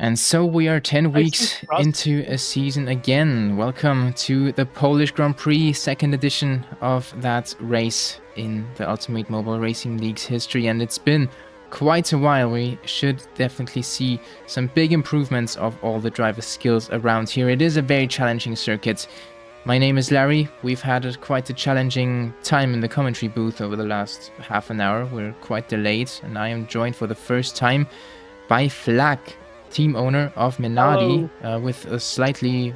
And so we are 10 think weeks into a season again. Welcome to the Polish Grand Prix, second edition of that race in the Ultimate Mobile Racing League's history. And it's been quite a while. We should definitely see some big improvements of all the driver skills around here. It is a very challenging circuit. My name is Larry. We've had quite a challenging time in the commentary booth over the last half an hour. We're quite delayed, and I am joined for the first time by Flak, team owner of Menardi, with a slightly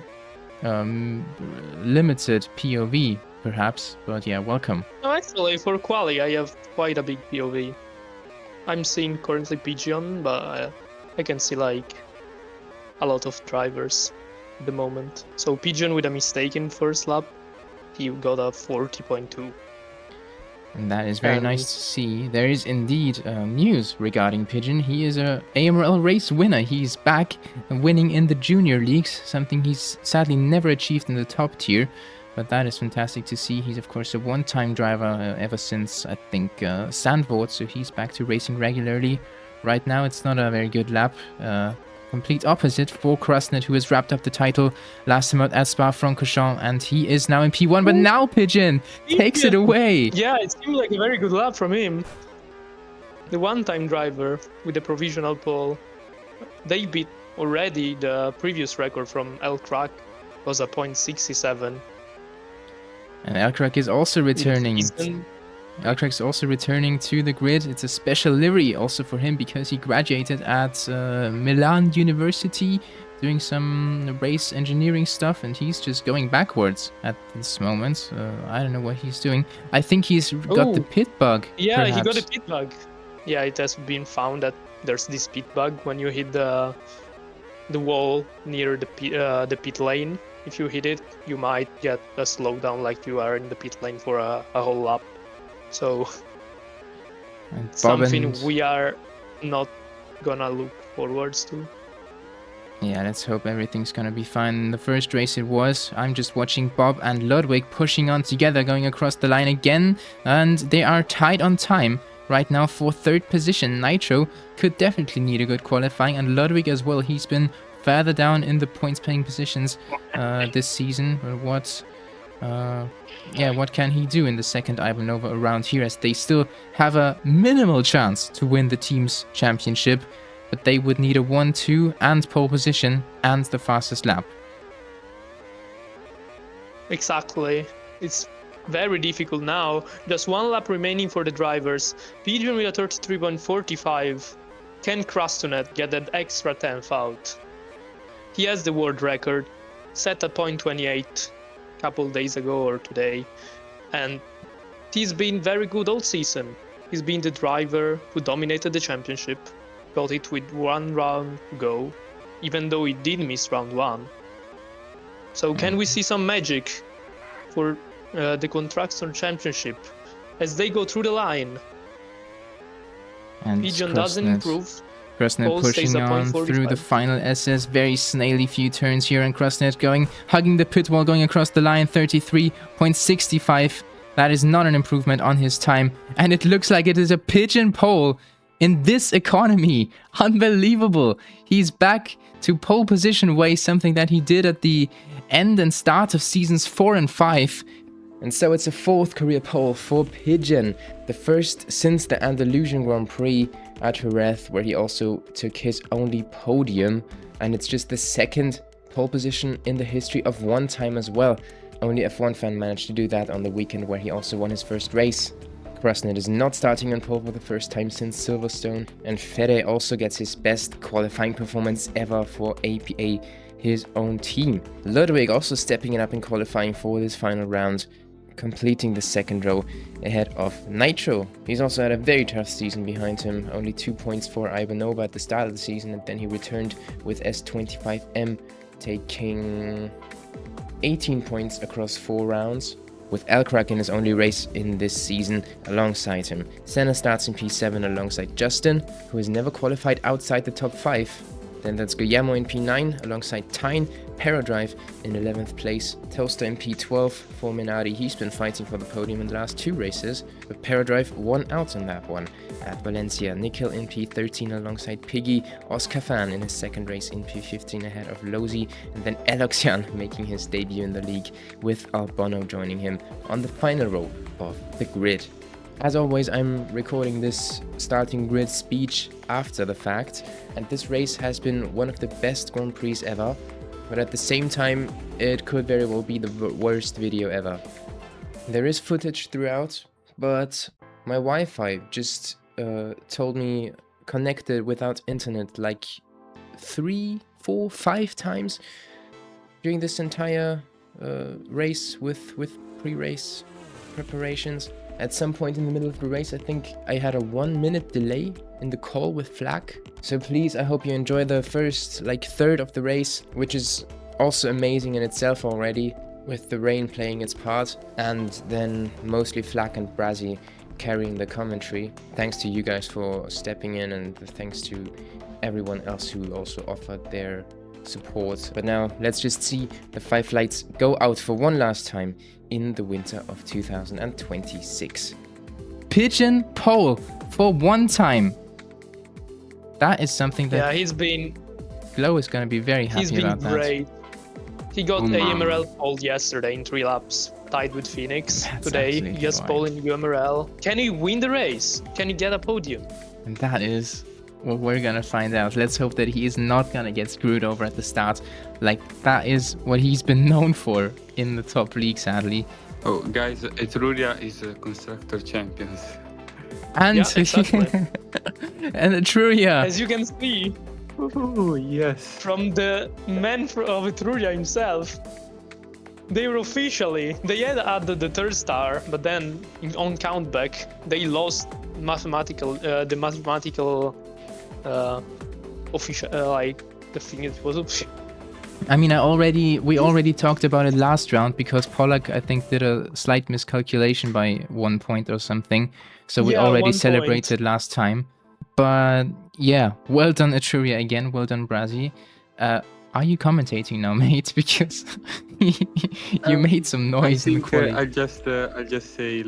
limited POV, perhaps. But yeah, welcome. No, actually, for quali, I have quite a big POV. I'm seeing currently Pigeon, but I can see like a lot of drivers at the moment. So Pigeon with a mistake in first lap, he got a 40.2. And that is very nice to see. There is indeed news regarding Pigeon. He is a UMRL race winner. He's back winning in the junior leagues, something he's sadly never achieved in the top tier. But that is fantastic to see. He's, of course, a one-time driver ever since, I think, Sandvoort. So he's back to racing regularly. Right now, it's not a very good lap. Complete opposite for Crustunet, who has wrapped up the title last time out at Spa-Francorchamps, and he is now in P1. But now Pigeon takes it away. Yeah, it seemed like a very good lap from him. The one-time driver with the provisional pole, they beat already the previous record from Crack, was a .67. And Crack is also returning. Alcrack's also returning to the grid. It's a special livery also for him because he graduated at Milan University doing some race engineering stuff, and he's just going backwards at this moment. I don't know what he's doing. I think he's got the pit bug. Yeah, perhaps. He got a pit bug. Yeah, it has been found that there's this pit bug when you hit the wall near the pit lane. If you hit it, you might get a slowdown like you are in the pit lane for a whole lap. So something we are not gonna look forwards to. Yeah, let's hope everything's gonna be fine. In the first race it was. I'm just watching Bob and Ludwig pushing on together, going across the line again, and they are tied on time right now for third position. Nitro could definitely need a good qualifying, and Ludwig as well. He's been further down in the points paying positions this season. But what can he do in the second Ivanova around here, as they still have a minimal chance to win the team's championship, but they would need a 1-2 and pole position and the fastest lap. Exactly. It's very difficult now. Just one lap remaining for the drivers. Pigeon with a 33.45. Can Crustunet get that extra 10th out? He has the world record, set at .28 a couple days ago or today, and he's been very good all season. He's been the driver who dominated the championship, got it with one round to go, even though he did miss round one. So can we see some magic for the Constructor Championship as they go through the line? And Pigeon doesn't improve. Crustunet pushing on through the final SS, very snaily few turns here, and Crustunet hugging the pit wall, going across the line, 33.65. That is not an improvement on his time, and it looks like it is a Pigeon pole in this economy. Unbelievable. He's back to pole position way, something that he did at the end and start of seasons 4 and 5. And so it's a fourth career pole for Pigeon, the first since the Andalusian Grand Prix at Jerez, where he also took his only podium, and it's just the second pole position in the history of one time as well. Only F1 fan managed to do that on the weekend where he also won his first race. Crustunet is not starting on pole for the first time since Silverstone, and Fede also gets his best qualifying performance ever for APA, his own team. Ludwig also stepping it up in qualifying for this final round, completing the second row ahead of Nitro. He's also had a very tough season behind him, only 2 points for Albono at the start of the season, and then he returned with S25M, taking 18 points across 4 rounds, with Crack in his only race in this season alongside him. Senna starts in P7 alongside Justin, who has never qualified outside the top 5. Then that's Guillermo in P9 alongside Tyne, Paradrive in 11th place, Toaster in P12 for Minardi. He's been fighting for the podium in the last 2 races, but Paradrive won out on that one at Valencia. Nikhil in P13 alongside Piggy, Oscar Fan in his second race in P15 ahead of Lozi, and then Eloksian making his debut in the league with Albono joining him on the final row of the grid. As always, I'm recording this starting grid speech after the fact, and this race has been one of the best Grand Prix ever, but at the same time, it could very well be the worst video ever. There is footage throughout, but my Wi-Fi just told me connected without internet like 3, 4, 5 times during this entire race with pre-race preparations. At some point in the middle of the race, I think I had a 1-minute delay in the call with Flak. So please, I hope you enjoy the first third of the race, which is also amazing in itself already, with the rain playing its part, and then mostly Flak and Brasi carrying the commentary. Thanks to you guys for stepping in, and thanks to everyone else who also offered their support. But now let's just see the 5 lights go out for one last time in the winter of 2026. Pigeon pole for one time. That is something that he's been Glow is going to be very happy about that. He's been great. He got UMRL pole yesterday in 3 laps, tied with Phoenix. Today he gets pole in UMRL. Can he win the race? Can he get a podium? And that is what we're gonna find out. Let's hope that he is not gonna get screwed over at the start. That is what he's been known for in the top league, sadly. Oh, guys, Etruria is a constructor champions. And yeah, exactly. and Etruria. As you can see. Oh, yes. From the man of Etruria himself. They were they had added the 3rd star, but then on countback they lost the mathematical official the thing it was. I mean, we already talked about it last round, because Polak, I think, did a slight miscalculation by 1 point or something. So we already celebrated last time. But yeah, well done Etruria again, well done Brasi. Are you commentating now, mate? Because you made some noise in the quality. I'll just say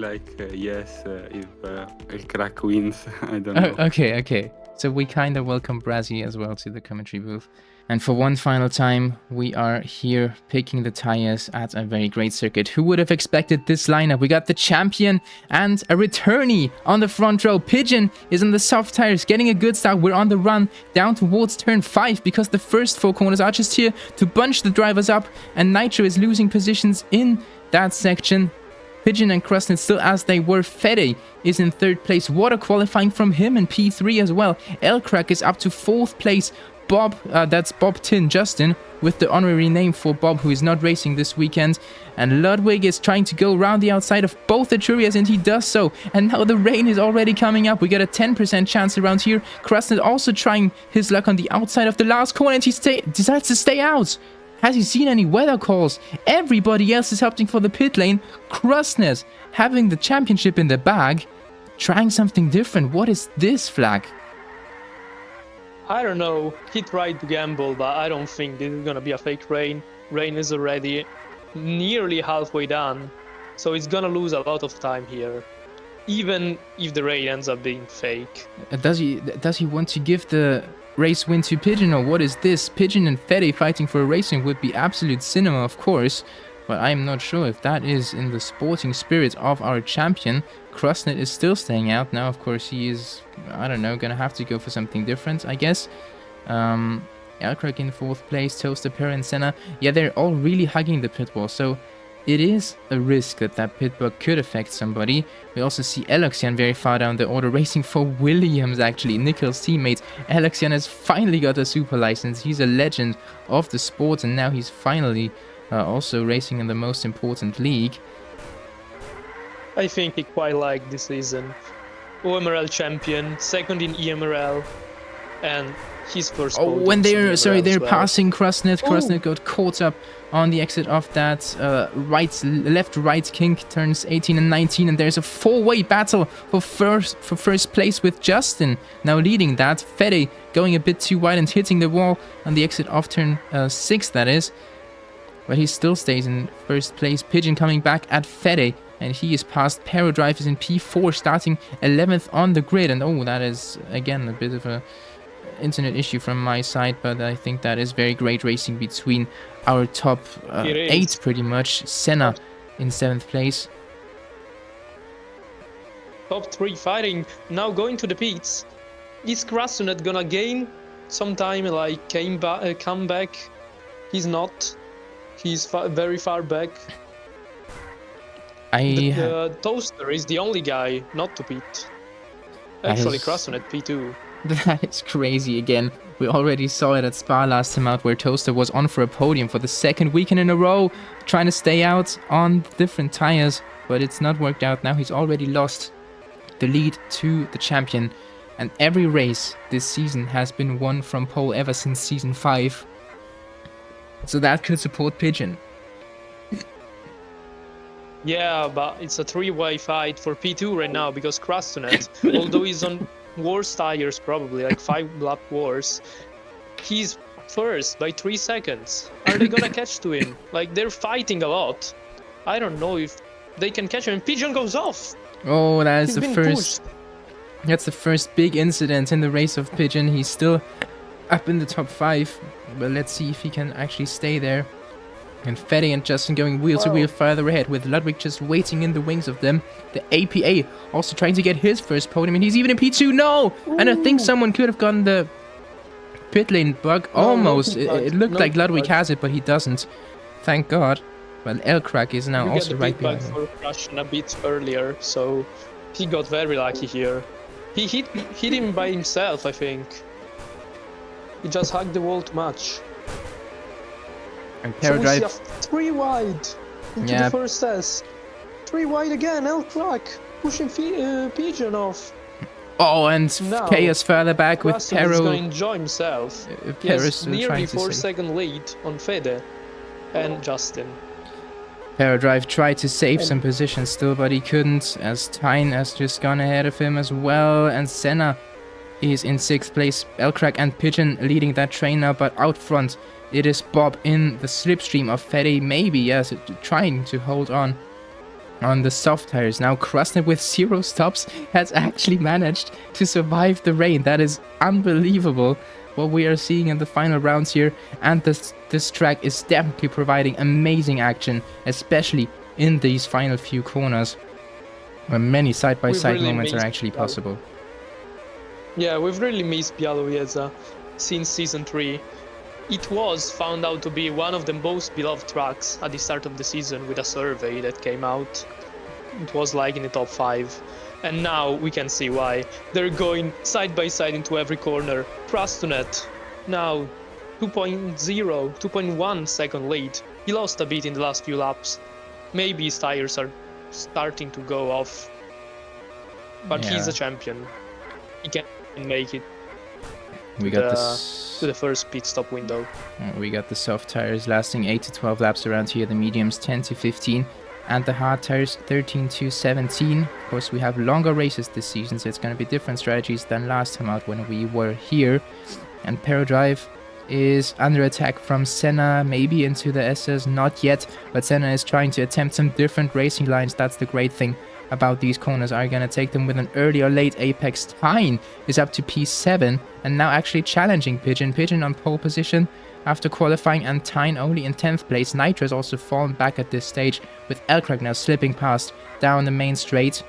yes if El Crack wins. I don't know. Okay. So we kind of welcome Brasi as well to the commentary booth. And for one final time, we are here picking the tires at a very great circuit. Who would have expected this lineup? We got the champion and a returnee on the front row. Pigeon is on the soft tires, getting a good start. We're on the run down towards turn 5, because the first 4 corners are just here to bunch the drivers up, and Nitro is losing positions in that section. Pigeon and Crustunet still as they were. Fede is in 3rd place. Water qualifying from him in P3 as well. Elcrack is up to 4th place. Bob, that's Bob Tin Justin, with the honorary name for Bob, who is not racing this weekend. And Ludwig is trying to go around the outside of both the Eturias, and he does so. And now the rain is already coming up. We got a 10% chance around here. Crustunet also trying his luck on the outside of the last corner, and he decides to stay out. Has he seen any weather calls? Everybody else is opting for the pit lane. Crustunet having the championship in the bag, trying something different. What is this, Flak? I don't know. He tried to gamble, but I don't think this is gonna be a fake rain. Rain is already nearly halfway done, so it's gonna lose a lot of time here, even if the rain ends up being fake. Does he want to give the race win to Pigeon, or what is this? Pigeon and Fede fighting for a racing would be absolute cinema, of course, but I'm not sure if that is in the sporting spirit of our champion. Crustunet is still staying out now. Of course, he is, I don't know, gonna have to go for something different, I guess. Elcrack in 4th place, Toaster, Perry and Senna. Yeah, they're all really hugging the pit wall, so it is a risk that pit bug could affect somebody. We also see Eloksian very far down the order, racing for Williams, actually, Nikhil's teammate. Eloksian has finally got a super license. He's a legend of the sport, and now he's finally also racing in the most important league. I think he quite liked this season. UMRL champion, 2nd in EMRL. and his first. Oh, when they're as well. passing Crustunet. Oh. Crustunet got caught up on the exit of that left-right kink turns 18 and 19, and there's a four-way battle for first place with Justin now leading that. Fede going a bit too wide and hitting the wall on the exit of turn 6, that is, but he still stays in first place. Pigeon coming back at Fede, and he is past. Paradrive is in P4, starting 11th on the grid, and oh, that is again a bit of a internet issue from my side, but I think that is very great racing between our top 8 pretty much. Senna in 7th place. Top 3 fighting, now going to the pits. Is Crustunet gonna gain some time, like come back? He's not. He's very far back. The Toaster is the only guy not to pit. Actually, Crustunet P2. That is crazy again. We already saw it at Spa last time out, where Toaster was on for a podium for the second weekend in a row, trying to stay out on different tires, but it's not worked out. Now he's already lost the lead to the champion, and every race this season has been won from pole ever since season 5. So that could support Pigeon. Yeah, but it's a 3-way fight for P2 right now, because Crustunet, although he's on worse tires, probably like 5 lap worse, he's first by 3 seconds. Are they gonna catch to him? Like, they're fighting a lot. I don't know if they can catch him, and Pigeon goes off. Oh, that is He's the been first pushed. That's the first big incident in the race of Pigeon. He's still up in the top 5, but let's see if he can actually stay there. And Fede and Justin going wheel to wheel further ahead, with Ludwig just waiting in the wings of them. The APA also trying to get his first podium, and he's even in P2. No! And I think someone could have gotten the pit lane bug. Almost. It looked like Ludwig has it, but he doesn't. Thank God. Well, Elkrak is now also right behind him. For Russian a bit earlier, so he got very lucky here. He hit him by himself, I think. He just hugged the wall too much. And So we see Paradrive. a 3 wide into the first S. 3 wide again, Flak pushing Pigeon off. Oh, and Now, Chaos further back with Crustunet is Pero. going to enjoy himself. He Paris has nearly trying to 4-second lead on Fede and Justin. Paradrive tried to save some positions still, but he couldn't, as Tyne has just gone ahead of him as well, and Senna is in 6th place. Elkrak and Pigeon leading that train now, but out front it is Bob in the slipstream of Fede, maybe, yes, trying to hold on the soft tires. Now Crustunet with 0 stops has actually managed to survive the rain. That is unbelievable what we are seeing in the final rounds here, and this track is definitely providing amazing action, especially in these final few corners, where many side-by-side moments are actually possible. Yeah, we've really missed Bialowieza since Season 3. It was found out to be one of the most beloved tracks at the start of the season with a survey that came out. It was like in the top 5. And now we can see why. They're going side by side into every corner. Crustunet now 2.1 second lead. He lost a bit in the last few laps. Maybe his tires are starting to go off. But he's a champion. He can make it. We got to the first pit stop window. We got the soft tires lasting 8 to 12 laps around here, the mediums 10 to 15, and the hard tires 13 to 17. Of course, we have longer races this season, so it's going to be different strategies than last time out when we were here. And Paradrive is under attack from Senna, maybe into the SS, not yet, but Senna is trying to attempt some different racing lines. That's the great thing about these corners. Are going to take them with an early or late apex. Tyne is up to P7 and now actually challenging Pigeon. Pigeon on pole position after qualifying, and Tyne only in 10th place. Nitro has also fallen back at this stage, with Elkrak now slipping past down the main straight.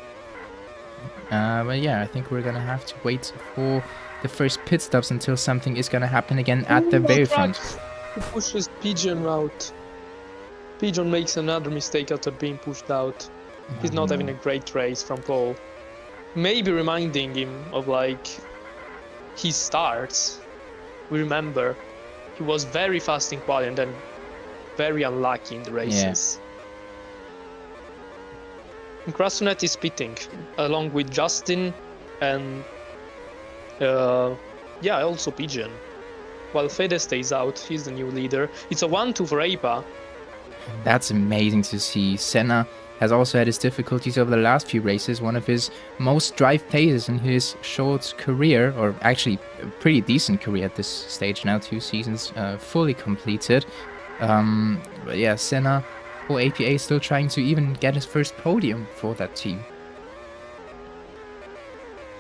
But yeah, I think we're going to have to wait for the first pit stops until something is going to happen again at the very front. He pushes Pigeon out. Pigeon makes another mistake after being pushed out. He's not having a great race from pole. Maybe reminding him of like his starts. We remember he was very fast in quali and then very unlucky in the races. And Crustunet is pitting along with Justin and Yeah, also Pigeon. While Fede stays out, he's the new leader. It's a 1-2 for APA. That's amazing to see. Senna has also had his difficulties over the last few races. One of his most drive phases in his short career, or actually a pretty decent career at this stage now, 2 seasons fully completed. But yeah, Senna for APA still trying to even get his first podium for that team.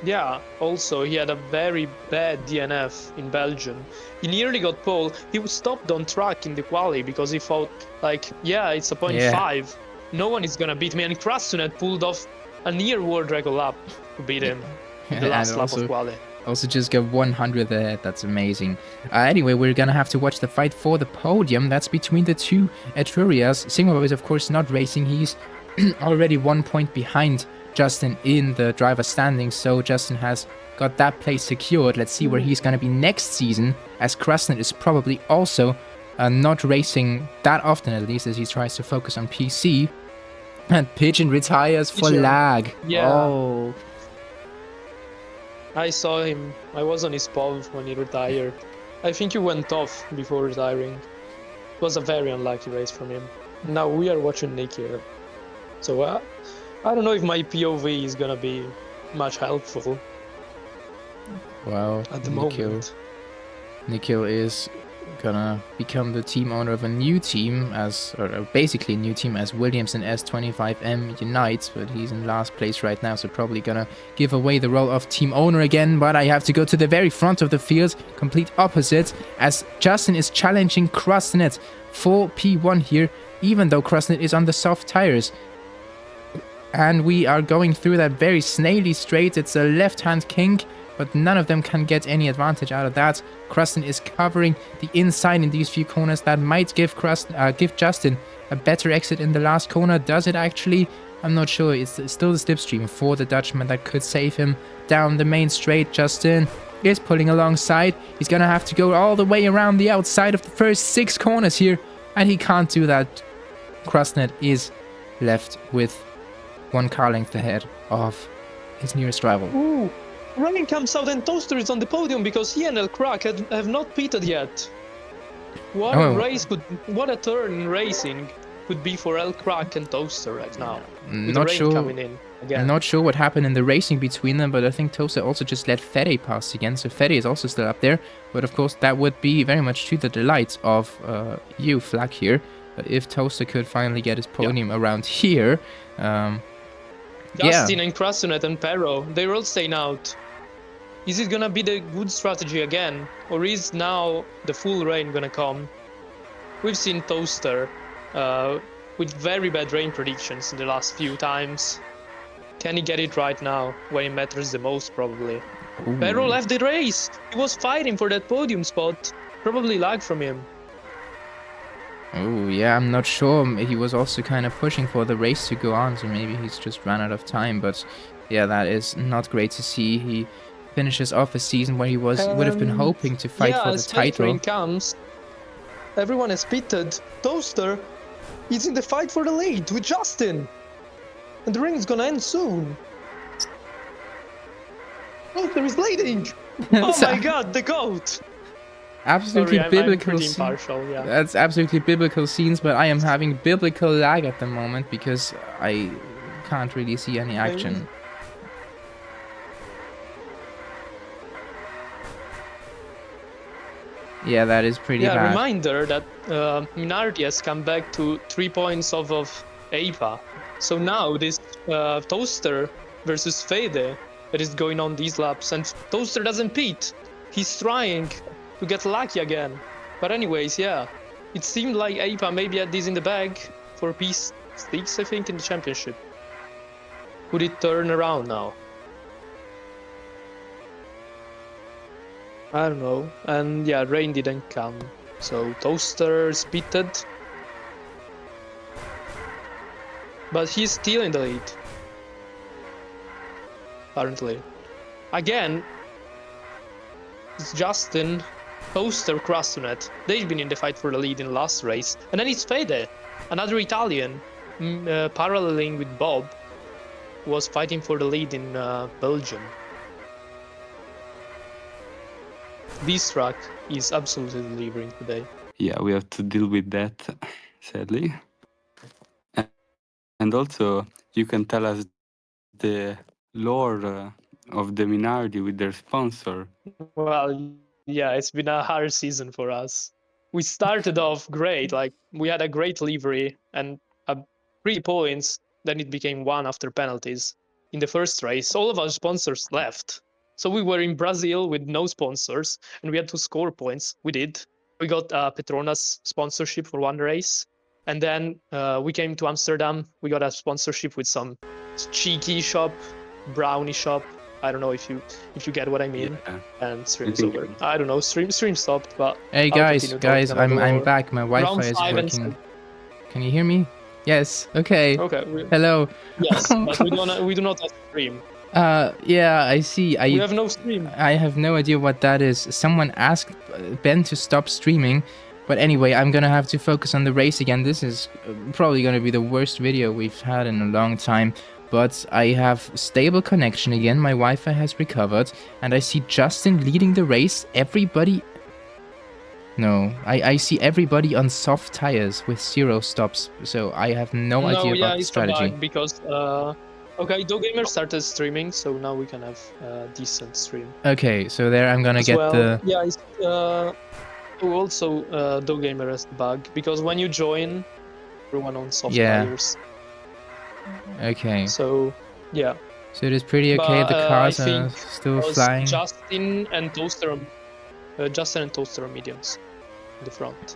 Yeah, also he had a very bad DNF in Belgium. He nearly got pole. He was stopped on track in the quali because he thought, like, yeah, it's a 0.5. Yeah. No one is gonna beat me. And Crustunet pulled off a near world record lap to beat him in the last lap of quali. Also just got 100 ahead. That's amazing. Anyway, we're gonna have to watch the fight for the podium. That's between the two Etrurias. Singapore is of course not racing. He's already 1 point behind Justin in the driver standings, so Justin has got that place secured. Let's see where he's going to be next season, as Crustunet is probably also not racing that often, at least, as he tries to focus on PC. And Pigeon retires for lag. Yeah. Oh. I saw him. I was on his POV when he retired. I think he went off before retiring. It was a very unlucky race from him. Now we are watching Nikhil. So I don't know if my POV is gonna be much helpful. Well, at the moment. Nikhil is gonna become the team owner of a new team, or basically a new team, as Williams and S25M unites, but he's in last place right now, so probably gonna give away the role of team owner again. But I have to go to the very front of the field, complete opposite, as Justin is challenging Crustunet for P1 here, even though Crustunet is on the soft tires. And we are going through that very snaily straight. It's a left-hand kink, but none of them can get any advantage out of that. Crustunet is covering the inside in these few corners. That might give Justin a better exit in the last corner. Does it actually? I'm not sure. It's still the slipstream for the Dutchman that could save him down the main straight. Justin is pulling alongside. He's gonna have to go all the way around the outside of the first 6 corners here, and he can't do that. Crustunet is left with 1 car length ahead of his nearest rival. Ooh, Ryan comes out and Toaster is on the podium because he and El Crack have not pitted yet. What a turn in racing could be for El Crack and Toaster right now. With the rain coming in again. I'm not sure what happened in the racing between them, but I think Toaster also just let Fede pass again, so Fede is also still up there. But of course, that would be very much to the delight of you, Flak, here. If Toaster could finally get his podium around here. Justin and Crustunet and Pero, they're all staying out. Is it gonna be the good strategy again? Or is now the full rain gonna come? We've seen Toaster with very bad rain predictions in the last few times. Can he get it right now, when it matters the most, probably? Pero left the race! He was fighting for that podium spot. Probably lag from him. Oh, yeah, I'm not sure. He was also kind of pushing for the race to go on, so maybe he's just ran out of time. But yeah, that is not great to see. He finishes off a season where he would have been hoping to fight for the title. Rain comes, everyone has pitted. Toaster is in the fight for the lead with Justin. And the rain is gonna end soon. Toaster is bleeding! Oh my god, the goat! Absolutely biblical I'm impartial, yeah. That's absolutely biblical scenes, but I am having biblical lag at the moment because I can't really see any action. Yeah, that is pretty bad. Yeah, reminder that Minardi has come back to 3 points off of APA. So now this Toaster versus Fede that is going on these laps, and Toaster doesn't pit. He's trying to get lucky again. But anyways, yeah, it seemed like APA maybe had this in the bag for P6, I think, in the championship. Could it turn around now? I don't know. And yeah, rain didn't come, so Toaster pitted. But he's still in the lead, currently. Again, it's Justin, Toaster, Crustunet. They've been in the fight for the lead in the last race. And then it's Fede, another Italian, paralleling with Bob, who was fighting for the lead in Belgium. This track is absolutely delivering today. Yeah, we have to deal with that, sadly. And also, you can tell us the lore of the Minardi with their sponsor. Well, yeah, it's been a hard season for us. We started off great, like we had a great livery and 3 points, then it became 1 after penalties. In the first race, all of our sponsors left. So we were in Brazil with no sponsors and we had to score points. We did. We got Petronas sponsorship for 1 race. And then we came to Amsterdam. We got a sponsorship with some cheeky shop, brownie shop. I don't know if you get what I mean. Yeah. And stream I is think- over. I don't know. Stream stopped, but Hey I'll guys, continue talking about I'm our back. My Wi-Fi round is 5 and working. 7. Can you hear me? Yes. Okay. Okay. Hello. Yes, but we do not have stream. Yeah, I see. We have no stream. I have no idea what that is. Someone asked Ben to stop streaming, but anyway, I'm gonna have to focus on the race again. This is probably gonna be the worst video we've had in a long time, but I have stable connection again. My Wi-Fi has recovered, and I see Justin leading the race. Everybody... No, I see everybody on soft tires with 0 stops, so I have no idea about the it's strategy. a bug because okay, Dogamer started streaming, so now we can have a decent stream. Okay, so there I'm gonna As get well, the... yeah, it's also Dogamer has the bug because when you join, everyone on soft Yeah. tires. Okay. So yeah. So it is pretty okay. But, The cars I are think still was flying. Justin and Toaster are mediums in the front.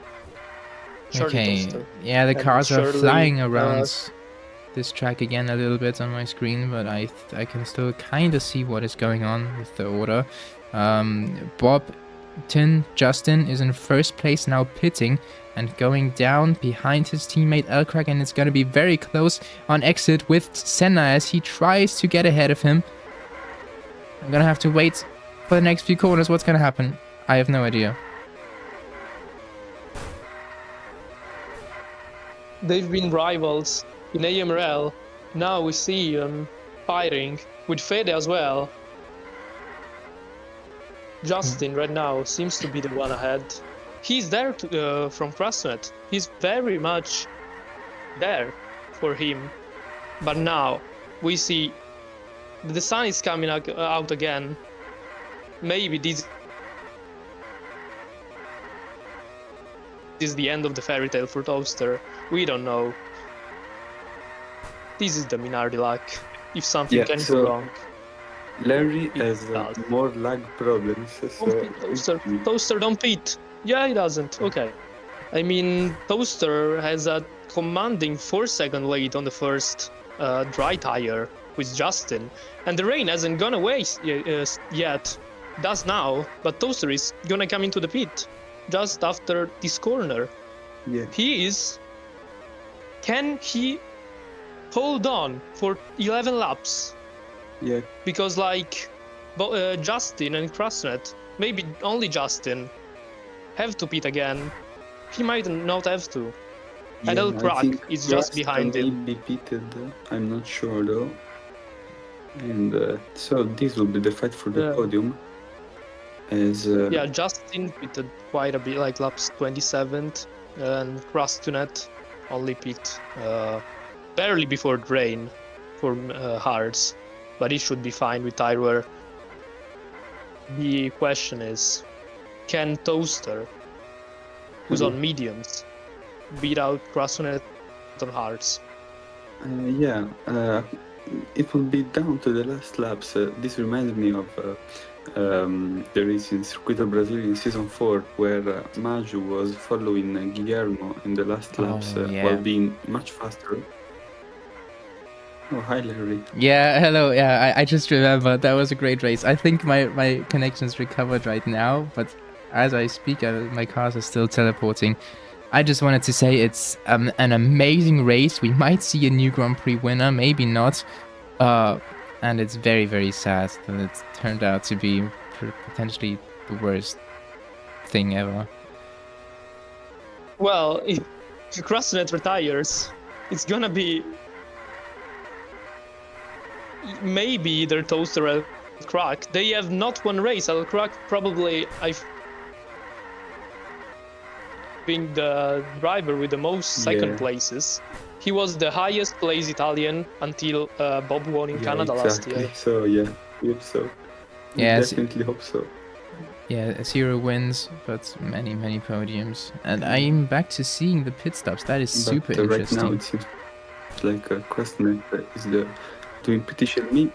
Shirley Okay. Toaster. Yeah, the And cars are Shirley, flying around this track again a little bit on my screen, but I can still kind of see what is going on with the order. Justin is in first place now, pitting and going down behind his teammate Elcrack, and it's going to be very close on exit with Senna as he tries to get ahead of him. I'm going to have to wait for the next few corners. What's going to happen? I have no idea. They've been rivals in UMRL. Now we see fighting with Fede as well. Justin right now seems to be the one ahead. He's there from Crustunet. He's very much there for him. But now we see the sun is coming out again. Maybe this is the end of the fairy tale for Toaster. We don't know. This is the Minardi luck. If something Yeah, can so- go wrong. Larry has does. more lag problems. So Toaster, don't pit. Yeah, he doesn't. Okay. I mean, Toaster has a commanding 4-second lead on the first dry tire with Justin. And the rain hasn't gone away yet. Does now, but Toaster is gonna come into the pit just after this corner. Yeah. Can he hold on for 11 laps? Yeah. Because like Justin and Crustunet, maybe only Justin, have to pit again. He might not have to. And I Elcrack think is just Rasta behind may him. be pitted. I'm not sure though. And so this will be the fight for the Yeah. podium. As Yeah, Justin pitted quite a bit, like laps 27th, and Crustunet only pit barely before the rain for hards, but he should be fine with tire wear. The question is, can Toaster, who's on mediums, beat out Crustunet on hards? it will be down to the last laps. This reminds me of the race in Circuito Brasil in season 4, where Maju was following Guillermo in the last laps yeah. while being much faster. Oh, hi Larry. Yeah, hello. Yeah, I just remember that was a great race. I think my connection's recovered right now, but as I speak, my cars are still teleporting. I just wanted to say it's an amazing race. We might see a new Grand Prix winner, maybe not. And it's very, very sad that it's turned out to be potentially the worst thing ever. Well, if Crustunet retires, it's gonna be maybe either Toaster or Crack. They have not won race. Crack probably, I think, the driver with the most second places. He was the highest placed Italian until Bob won in Canada last year. So yeah, I hope so. Yeah, Definitely hope so. Yeah, 0 wins, but many, many podiums. And I'm back to seeing the pit stops. That is super interesting. Right now it seems like Crustunet is doing pretty shit. Maybe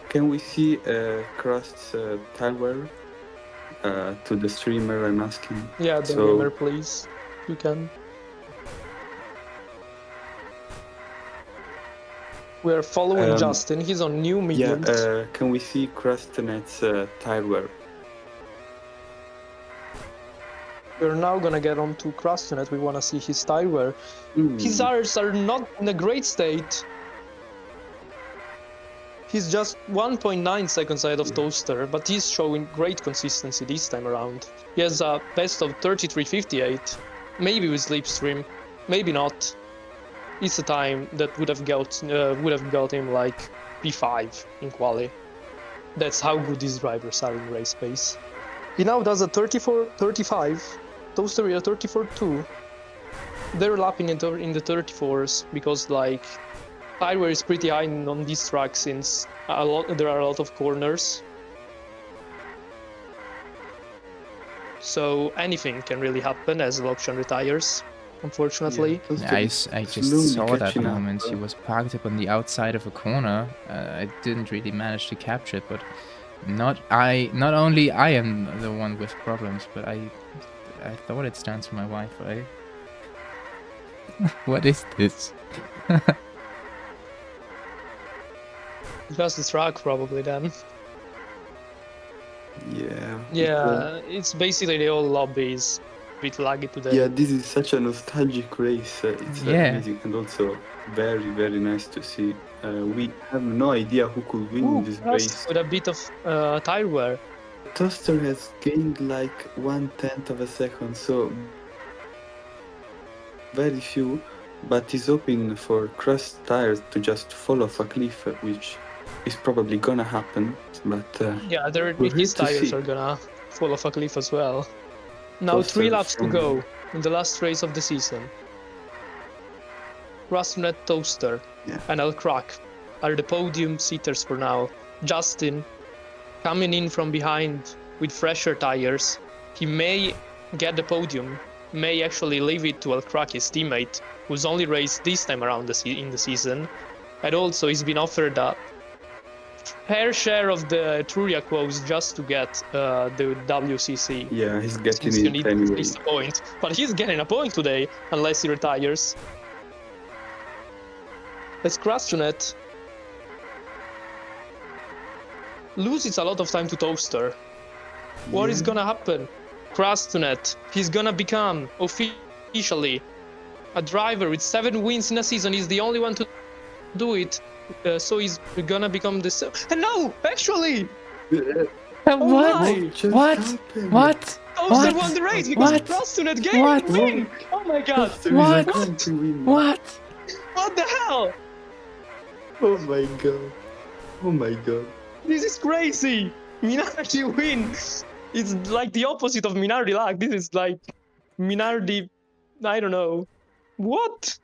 can we see Crust's tire to the streamer? I'm asking. Yeah, Dogamer, please. You can. We are following Justin. He's on new mediums. Yeah, can we see Crustunet's tire wear? We're now gonna get on to Crustunet. We wanna see his tire wear. His tires are not in a great state. He's just 1.9 seconds ahead of Toaster, but he's showing great consistency this time around. He has a best of 33.58. Maybe with Slipstream, maybe not. It's a time that would have got him like P5 in quali. That's how good these drivers are in race pace. He now does a 34.35. Toaster is a 34.2. They're lapping in the 34s because like tire wear is pretty high on this track since there are a lot of corners. So anything can really happen as eloksian retires, unfortunately. Yeah, I just saw that moment. He was parked up on the outside of a corner. I didn't really manage to capture it, but not only I am the one with problems, but I thought it's down to my Wi-Fi. What is this? Just the track probably then. Yeah, it's basically the whole lobby is a bit laggy today. Yeah, this is such a nostalgic race. It's amazing and also very, very nice to see. We have no idea who could win this race. With a bit of tire wear. Toaster has gained like 1/10 of a second, so very few, but he's hoping for Crust tires to just fall off a cliff, which is probably gonna happen. But yeah, his tires are gonna fall off a cliff as well. Now Toaster 3 laps to go in the last race of the season. Crustunet, Toaster, and Crack are the podium seaters for now. Justin coming in from behind with fresher tires. He may get the podium, may actually leave it to Crack, his teammate, who's only raced this time around in the season. And also he's been offered a fair share of the Etruria quotes just to get the WCC. Yeah, he's getting it anyway. At least a point. But he's getting a point today, unless he retires. As Crustunet loses a lot of time to Toaster. What is gonna happen? Crustunet, he's gonna become officially a driver with 7 wins in a season. He's the only one to do it. So he's gonna become the... And no! Actually! What? Toaster won the race because Crustunet gave him the win! Oh my god! What the hell? Oh my god. Oh my god. This is crazy! Minardi win! It's like the opposite of Minardi luck. This is like Minardi... I don't know. What?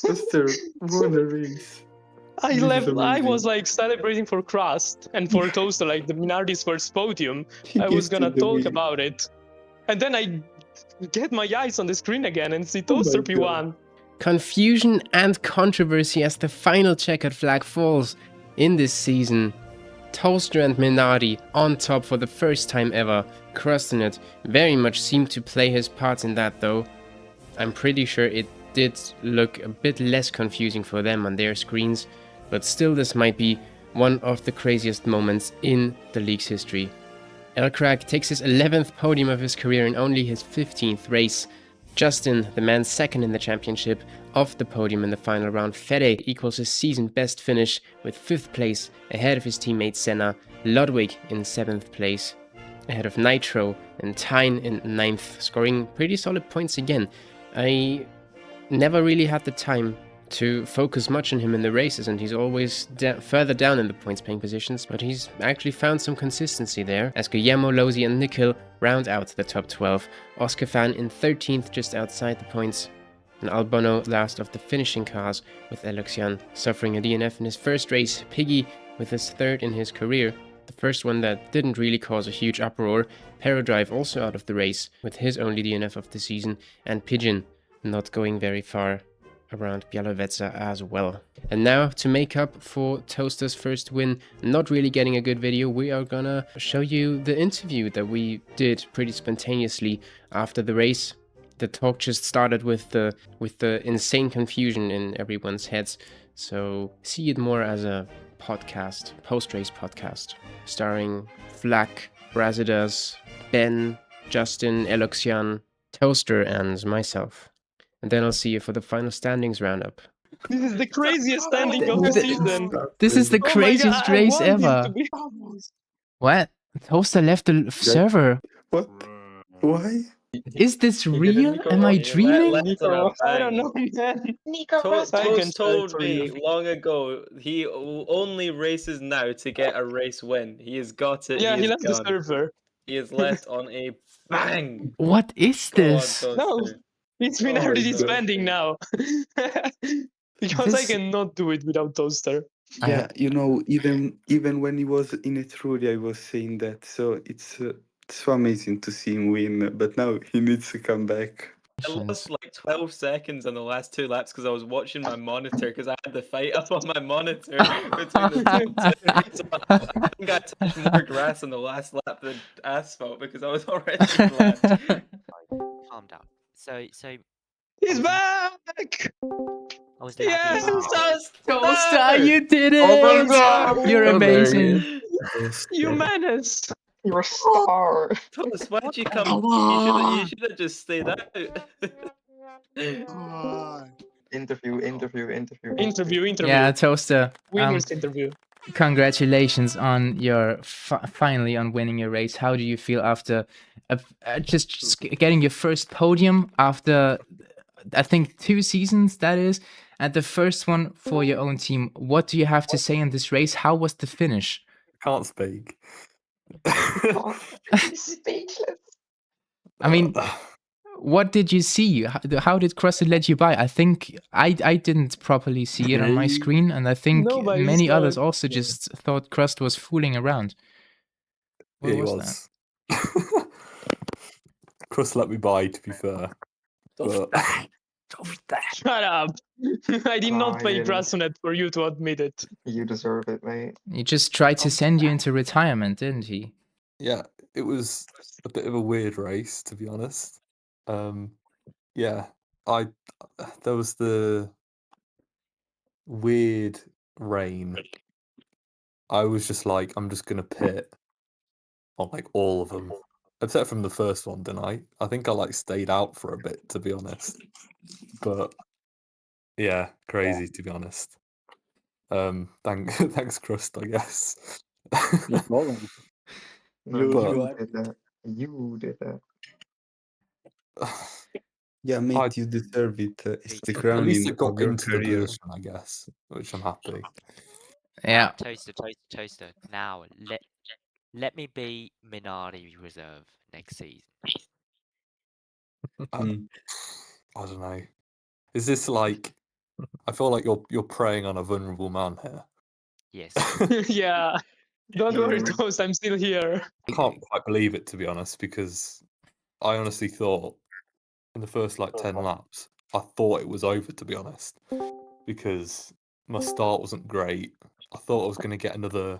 Toaster won the race. I was like celebrating for Crust and for Toaster, like the Minardi's first podium. I was gonna talk about it. And then I get my eyes on the screen again and see Toaster P1. Confusion and controversy as the final checkered flag falls in this season. Toaster and Minardi on top for the first time ever. Crustunet very much seemed to play his part in that though. I'm pretty sure it did look a bit less confusing for them on their screens, but still this might be one of the craziest moments in the league's history. Crack takes his 11th podium of his career in only his 15th race. Justin, the man second in the championship, off the podium in the final round. Fede equals his season best finish with 5th place ahead of his teammate Senna. Ludwig in 7th place ahead of Nitro, and Tyne in 9th, scoring pretty solid points again. I never really had the time to focus much on him in the races, and he's always further down in the points paying positions, but he's actually found some consistency there as Guillermo, Lozi and Nikhil round out the top 12. Oscar Fan in 13th, just outside the points, and Albono last of the finishing cars, with eloksian suffering a DNF in his first race, Piggy with his third in his career, the first one that didn't really cause a huge uproar, Paradrive also out of the race with his only DNF of the season, and Pigeon not going very far around Bialowieza as well. And now, to make up for Toaster's first win, not really getting a good video, we are gonna show you the interview that we did pretty spontaneously after the race. The talk just started with the insane confusion in everyone's heads, so see it more as a podcast, post-race podcast, starring Flak, Brasidas, Ben, Justin, Eloksian, Toaster, and myself. And then I'll see you for the final standings roundup. This is the craziest standing of the season. This is the Oh my craziest God, I race want this ever. to be- What? Toaster left the server. What? Why? Is this real? Am I dreaming? Nico, I don't know, man. Toast told me long ago he only races now to get a race win. He has got it. Yeah, he is left the gone. server. He is left on a bang. What is Go on, this? Toaster. No, it's been Oh, already no. spending now. Because I This- cannot do it without Toaster. Yeah, even when he was in Etruria, I was saying that. So it's so amazing to see him win, but now he needs to come back. I lost like 12 seconds on the last 2 laps because I was watching my monitor because I had the fight up on my monitor between the two. So I think I touched more grass on the last lap than asphalt because I was already glad. Calm down. So He's back! I was Yes! Toaster, you did it! Oh my God! You're Oh, there he amazing. You managed! You're a star. Thomas, why'd you come? You should have just stayed out. Interview. Interview. Yeah, Toaster. Winner's interview. Congratulations on your finally on winning your race. How do you feel after just getting your first podium after I think 2 seasons, that is, and the first one for your own team? What do you have to say in this race? How was the finish? Can't speak. Speechless. I mean, what did you see? How did Crustunet let you by? I think I didn't properly see it on my screen, and I think Nobody many saw others it. also just thought Crust was fooling around. What He was was. Crust let me by, to be fair. But Shut up! I did not pay Ryan. Crustunet for you to admit it. You deserve it, mate. He just tried to send you into retirement, didn't he? yeah, it was a bit of a weird race, to be honest. Yeah, there was the weird rain. I was just like, I'm just gonna pit on like all of them, except from the first one, didn't I? I think I like stayed out for a bit, to be honest. But yeah, crazy to be honest. Thanks, Crust, I guess. No, you did that. Yeah, mate, I- you deserve it. It's the At crowning least it got of your into the career. position, I guess, which I'm happy. Yeah. Toaster. Now let me be Minardi reserve next season. Mm. I don't know. Is this like? I feel like you're preying on a vulnerable man here. Yes. Yeah. Don't worry, Yeah. Toast, I'm still here. I can't quite believe it, to be honest, because I honestly thought in the first like 10 laps, I thought it was over, to be honest, because my start wasn't great. I thought I was going to get another.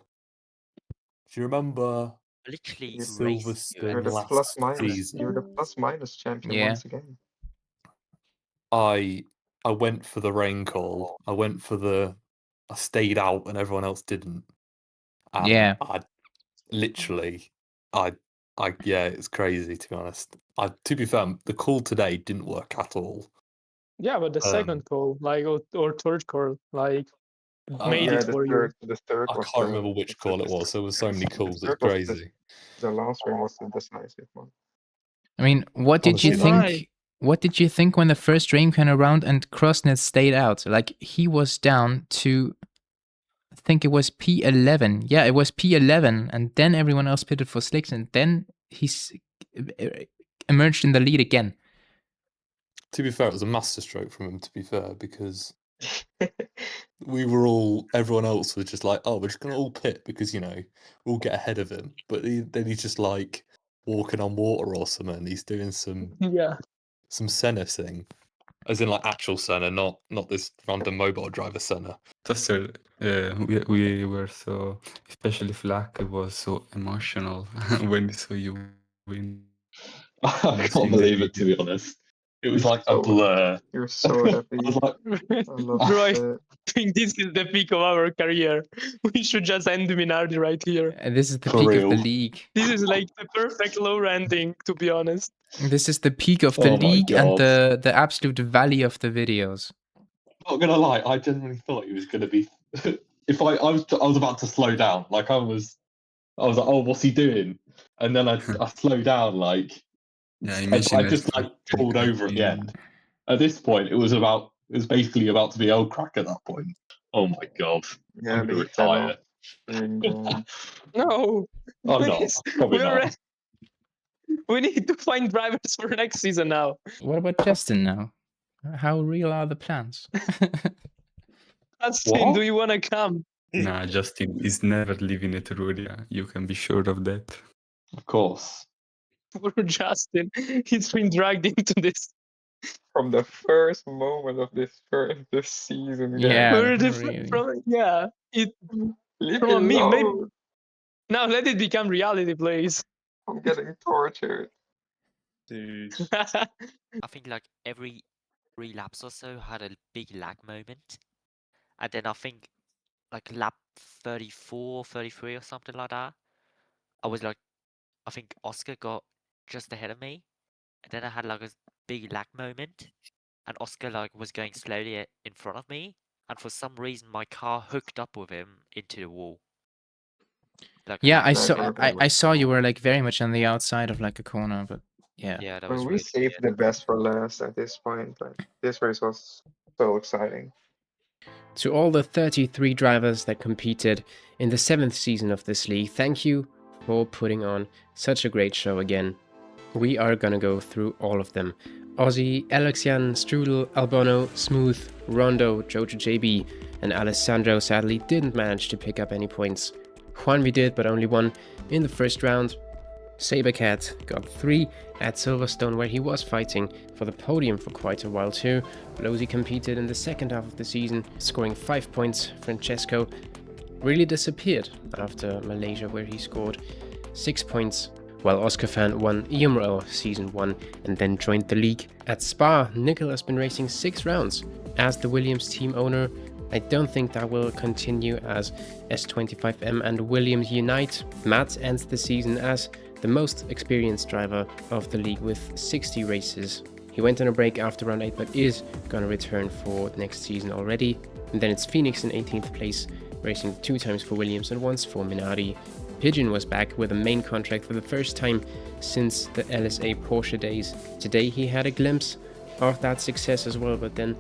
Do you remember Literally Silverstone You're the last plus minus. season? You're the plus minus champion Yeah. once again. I went for the rain call. I went for I stayed out and everyone else didn't. And Yeah. Yeah, it's crazy, to be honest. To be fair, the call today didn't work at all. Yeah, but the second call, like, or third call, like, made Yeah, it for you. the third I was can't the- remember which call it was. There was so many calls. third It's was crazy. The last one was the decisive one. I mean, what did you Honestly, think? Why? What did you think when the first rain came around and Crustunet stayed out? Like, he was down to, I think it was P11. Yeah, it was P11, and then everyone else pitted for slicks, and then he's emerged in the lead again. To be fair, it was a masterstroke from him, to be fair, because everyone else was just like, oh, we're just going to all pit because, we'll get ahead of him. But then he's just like walking on water or something, and he's doing some Senna thing. As in, like, actual Senna, not this random mobile driver Senna. Toaster, we were so, especially Flak was so emotional when he saw you win. I can't believe it, to be honest. It was like a blur. You're so happy. I was like, I love Bro, it. I think this is the peak of our career. We should just end Minardi right here. And this is the For peak of real. the league. This is like the perfect low ending, to be honest. This is the peak of the Oh my league and God. the absolute valley of the videos. Not gonna lie, I genuinely thought he was gonna be. If I was about to slow down, like I was like, oh, what's he doing? And then I slowed down, like Yeah, I just like pulled over at the end. At this point, it was basically about to be old crack at that point. Oh my God, Yeah, I'm gonna big fan retire. of doing the- No. I'm not. Probably We're- not. We need to find drivers for next season now. What about Justin now? How real are the plans? Justin, What? do you want to come? Nah, Justin is never leaving Etruria. You can be sure of that. Of course. Poor Justin. He's been dragged into this. From the first moment of this season, Yeah. We're really. Leave From me a meme, maybe- alone. Now let it become reality, please. I'm getting tortured. I think like every 3 laps or so had a big lag moment. And then I think like lap 34, 33 or something like that. I think Oscar got just ahead of me. And then I had like a big lag moment. And Oscar like was going slowly in front of me. And for some reason my car hooked up with him into the wall. Like, Yeah, lag I moment. saw. I saw you were like very much on the outside of like a corner, but yeah. Yeah, that Well, was we really saved the best for last at this point, but this race was so exciting. To all the 33 drivers that competed in the 7th season of this league, thank you for putting on such a great show again. We are gonna go through all of them. Ozzy, Eloksian, Strudel, Albono, Smooth, Rondo, Jojo JB, and Alessandro sadly didn't manage to pick up any points. Juanvi did, but only 1 in the first round. Sabercat got 3 at Silverstone, where he was fighting for the podium for quite a while too. Losey competed in the second half of the season, scoring 5 points. Francesco really disappeared after Malaysia, where he scored 6 points, while Oscar Fan won UMRL Season 1 and then joined the league. At Spa, Nikhil has been racing 6 rounds as the Williams team owner. I don't think that will continue as S25M and Williams unite. Matt ends the season as the most experienced driver of the league with 60 races. He went on a break after round 8 but is gonna return for next season already. And then it's Phoenix in 18th place, racing 2 times for Williams and once for Minardi. Pigeon was back with a main contract for the first time since the LSA Porsche days. Today he had a glimpse of that success as well, but then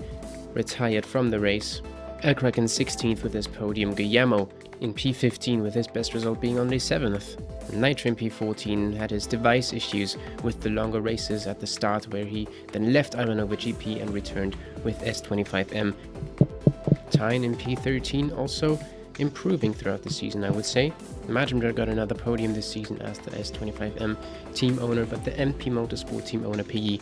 retired from the race. Elcrack in 16th with his podium, Guillermo in P15 with his best result being only 7th. Nitro in P14 had his device issues with the longer races at the start, where he then left Ivanova GP and returned with S25M. Tyne in P13 also improving throughout the season, I would say. Majumdar got another podium this season as the S25M team owner, but the MP Motorsport team owner PE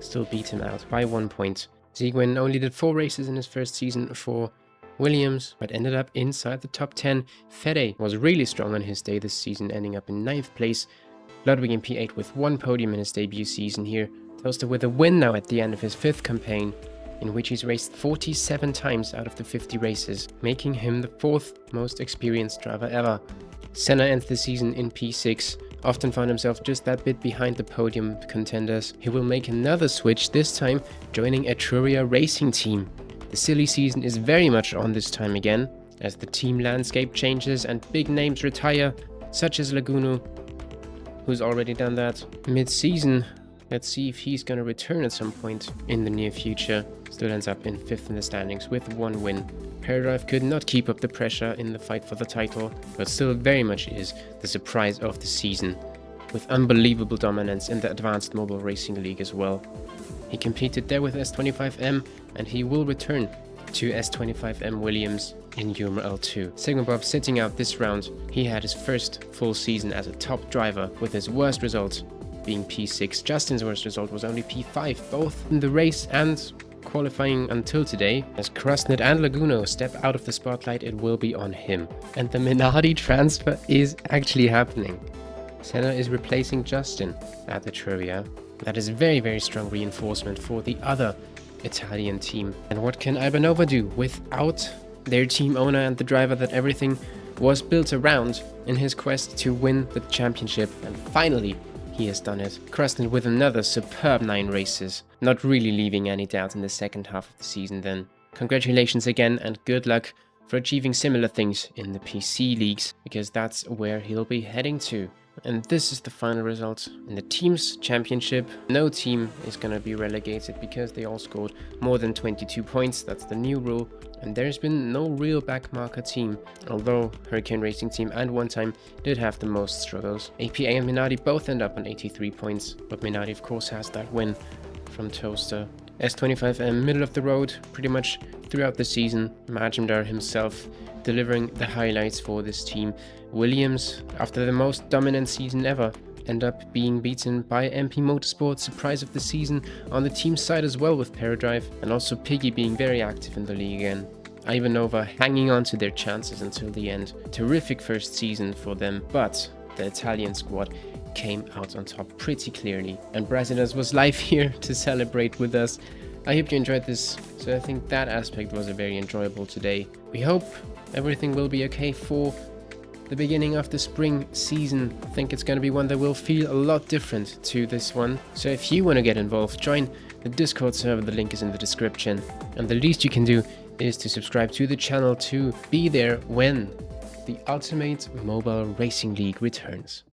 still beat him out by 1 point. Seguin only did 4 races in his first season for Williams, but ended up inside the top 10. Fede was really strong on his day this season, ending up in 9th place. Ludwig in P8 with 1 podium in his debut season here. Toaster with a win now at the end of his 5th campaign, in which he's raced 47 times out of the 50 races, making him the 4th most experienced driver ever. Senna ends the season in P6, often found himself just that bit behind the podium contenders. He will make another switch, this time joining Etruria Racing Team. The silly season is very much on this time again, as the team landscape changes and big names retire, such as Lagunu, who's already done that. Mid-season, Let's see if he's going to return at some point in the near future. Still ends up in 5th in the standings with 1 win. Paradrive could not keep up the pressure in the fight for the title, but still very much is the surprise of the season, with unbelievable dominance in the Advanced Mobile Racing League as well. He competed there with S25M, and he will return to S25M Williams in UMRL 2. Sigma Bob sitting out this round. He had his first full season as a top driver, with his worst result being P6. Justin's worst result was only P5, both in the race and qualifying until today. As Crustunet and Laguno step out of the spotlight, it will be on him. And the Minardi transfer is actually happening. Senna is replacing Justin at the trivia. That is very, very strong reinforcement for the other Italian team. And what can Albono do without their team owner and the driver that everything was built around in his quest to win the championship? And finally, he has done it. Crustunet with another superb 9 races, not really leaving any doubt in the second half of the season then. Congratulations again and good luck for achieving similar things in the PC leagues, because that's where he'll be heading to. And this is the final result. In the team's championship, no team is going to be relegated because they all scored more than 22 points. That's the new rule. And there's been no real backmarker team, although Hurricane Racing Team and One Time did have the most struggles. APA and Minardi both end up on 83 points, but Minardi of course has that win from Toaster. S25M middle of the road pretty much throughout the season. Majimdar himself delivering the highlights for this team. Williams, after the most dominant season ever, end up being beaten by MP Motorsport, surprise of the season on the team side as well with Paradrive, and also Piggy being very active in the league again. Ivanova hanging on to their chances until the end. Terrific first season for them, but the Italian squad came out on top pretty clearly. And Brasidas was live here to celebrate with us. I hope you enjoyed this, so I think that aspect was a very enjoyable today. We hope everything will be okay for the beginning of the spring season. I think it's going to be one that will feel a lot different to this one. So if you want to get involved, join the Discord server, the link is in the description. And the least you can do is to subscribe to the channel to be there when the Ultimate Mobile Racing League returns.